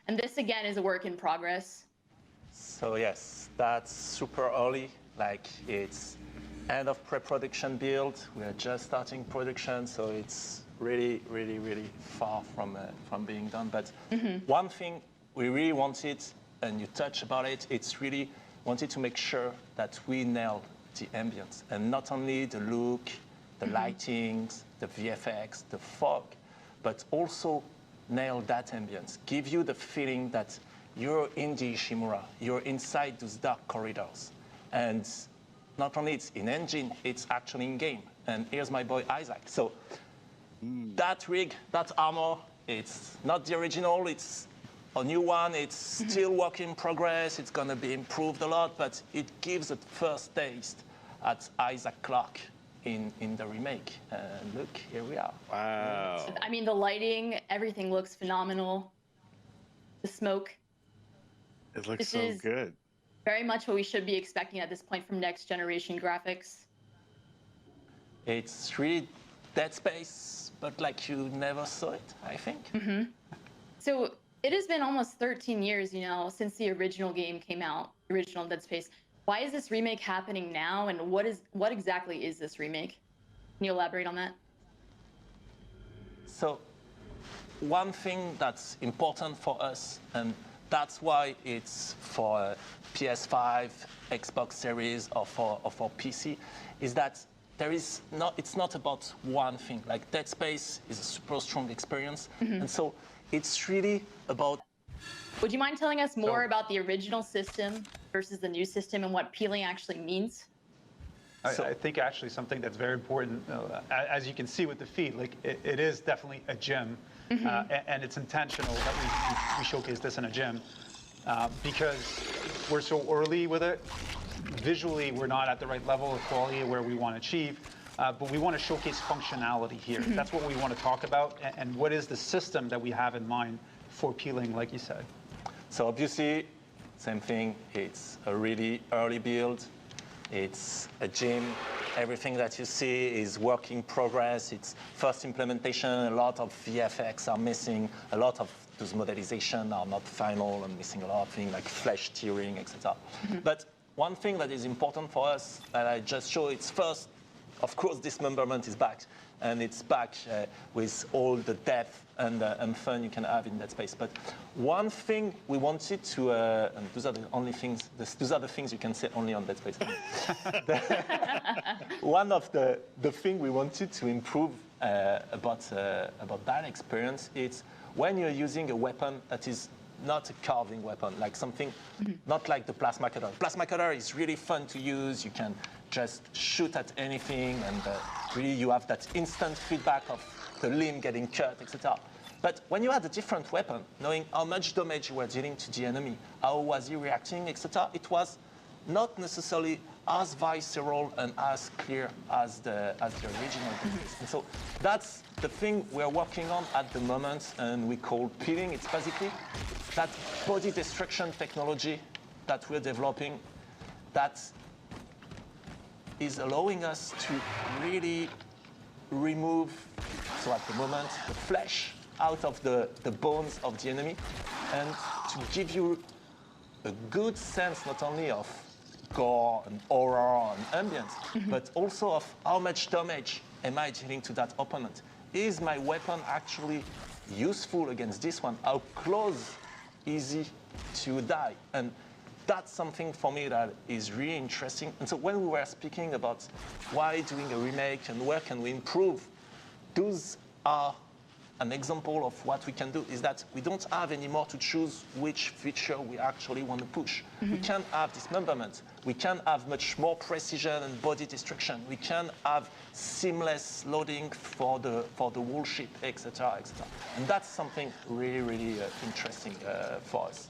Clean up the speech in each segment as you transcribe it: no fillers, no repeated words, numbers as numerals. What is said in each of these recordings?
And this again is a work in progress. So yes, that's super early. Like it's end of pre-production build. We are just starting production, so it's really, really, really far from being done. But one thing we really wanted, and you touched about it, it's really wanted to make sure that we nail the ambience, and not only the look, the lightings, the VFX, the fog, but also nail that ambience. Give you the feeling that you're in the Ishimura, you're inside those dark corridors. And not only it's in engine, it's actually in game. And here's my boy Isaac. So that rig, that armor, it's not the original, it's a new one. It's still work in progress. It's gonna be improved a lot, but it gives a first taste at Isaac Clarke in the remake. And look, here we are. Wow. I mean, the lighting, everything looks phenomenal. The smoke. It looks This so is good. very much what we should be expecting at this point from next generation graphics. It's really Dead Space, but like you never saw it, I think. So it has been almost 13 years, you know, since the original game came out, the original Dead Space. Why is this remake happening now, and what exactly is this remake? Can you elaborate on that? So one thing that's important for us, and that's why it's for PS5, Xbox Series, or for PC, is that it's not about one thing. Like Dead Space is a super strong experience, and so it's really about. Would you mind telling us more about the original system versus the new system and what peeling actually means? I think actually something that's very important, as you can see with the feed, like it is definitely a gym, and it's intentional that we showcase this in a gym because we're so early with it. Visually, we're not at the right level of quality where we want to achieve, but we want to showcase functionality here. That's what we want to talk about, and what is the system that we have in mind for peeling, like you said. So obviously, same thing. It's a really early build. It's a gym. Everything that you see is work in progress. It's first implementation. A lot of VFX are missing. A lot of those modelizations are not final and missing a lot of things like flesh tearing, etc. But one thing that is important for us that I just show, it's first, of course, dismemberment is back. And it's back with all the depth and fun you can have in that space. But one thing we wanted to, and those are the only things, those are the things you can say only on Dead Space. One of the thing we wanted to improve about that experience is when you're using a weapon that is not a carving weapon, like something, not like the plasma cutter. Plasma cutter is really fun to use. You can just shoot at anything, and really you have that instant feedback of the limb getting cut, etc. But when you had a different weapon, knowing how much damage you were dealing to the enemy, how was he reacting, etc., it was not necessarily as visceral and as clear as the original. And so that's the thing we're working on at the moment, and we call peeling. It's basically that body destruction technology that we're developing that is allowing us to really remove, so at the moment, the flesh out of the bones of the enemy, and to give you a good sense not only of gore and horror and ambience, but also of how much damage am I dealing to that opponent. Is my weapon actually useful against this one? How close is he to die? And that's something for me that is really interesting. And so when we were speaking about why doing a remake and where can we improve, those are an example of what we can do, is that we don't have anymore to choose which feature we actually want to push. We can have dismemberment. We can have much more precision and body destruction. We can have seamless loading for the whole ship, etc., etc. And that's something really, really interesting for us.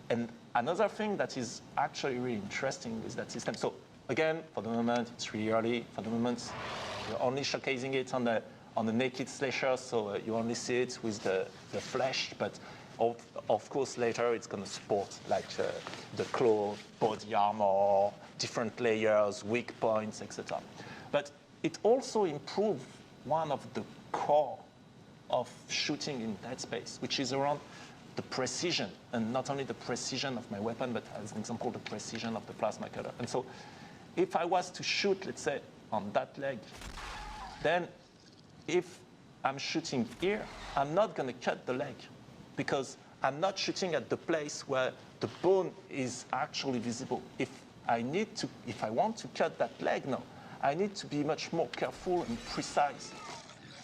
And another thing that is actually really interesting is that system. So again, for the moment, it's really early. For the moment, we're only showcasing it on the naked slasher, so you only see it with the flesh, but of course later it's going to support like the claw, body armor, different layers, weak points, etc. But it also improves one of the core of shooting in Dead Space, which is around the precision, and not only the precision of my weapon, but as an example, the precision of the plasma cutter. And so if I was to shoot, let's say, on that leg, then if I'm shooting here, I'm not going to cut the leg because I'm not shooting at the place where the bone is actually visible. If I want to cut that leg now, I need to be much more careful and precise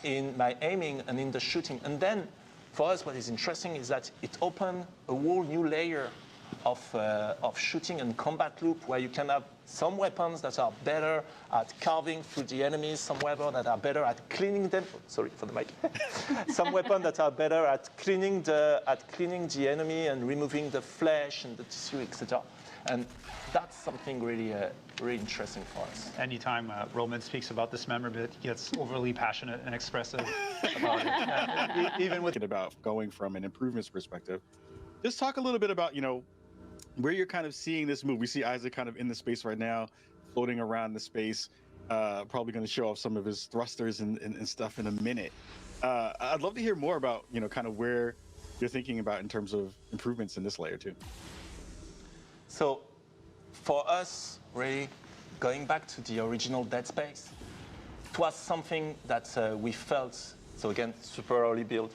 in my aiming and in the shooting. And then for us, what is interesting is that it opened a whole new layer of shooting and combat loop where you can have some weapons that are better at carving through the enemies, some weapons that are better at cleaning them. Sorry for the mic. Some weapons that are better at cleaning the enemy and removing the flesh and the tissue, etc. And that's something really, really interesting for us. Anytime Roman speaks about dismemberment, he gets overly passionate and expressive about it. Even with About going from an improvements perspective, just talk a little bit about, where you're kind of seeing this move. We see Isaac kind of in the space right now, floating around the space, probably going to show off some of his thrusters and stuff in a minute. I'd love to hear more about, kind of where you're thinking about in terms of improvements in this layer too. So for us, really, going back to the original Dead Space, it was something that we felt, so again, super early build,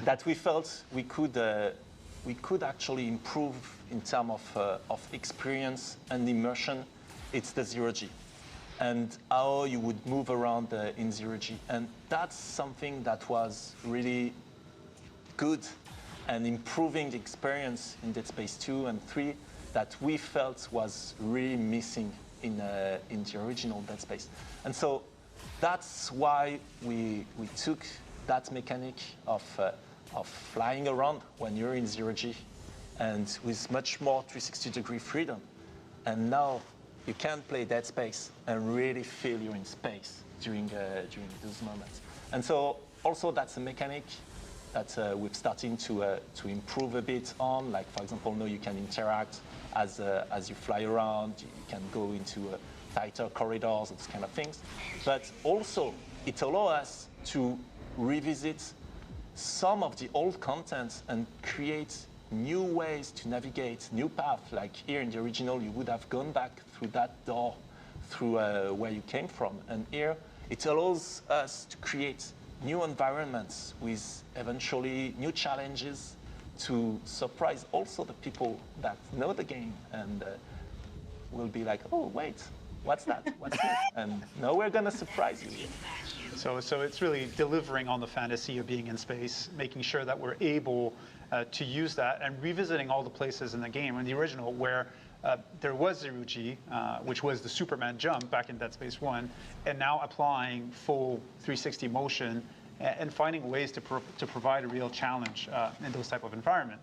that we felt we could actually improve in terms of experience and immersion. It's the zero-G and how you would move around in zero-G. And that's something that was really good and improving the experience in Dead Space 2 and 3 that we felt was really missing in the original Dead Space. And so that's why we took that mechanic of flying around when you're in zero-G and with much more 360-degree freedom. And now you can play Dead Space and really feel you're in space during those moments. And so also that's a mechanic that we're starting to improve a bit on. Like, for example, now you can interact as you fly around. You can go into tighter corridors, those kind of things. But also, it allows us to revisit some of the old content and create new ways to navigate, new paths. Like here in the original, you would have gone back through that door, through where you came from. And here, it allows us to create new environments with eventually new challenges to surprise also the people that know the game and will be like, oh, wait, what's that? What's that? And now we're going to surprise you. So it's really delivering on the fantasy of being in space, making sure that we're able to use that and revisiting all the places in the game in the original where there was zero-G, which was the Superman jump back in Dead Space 1, and now applying full 360 motion and finding ways to provide a real challenge in those type of environment.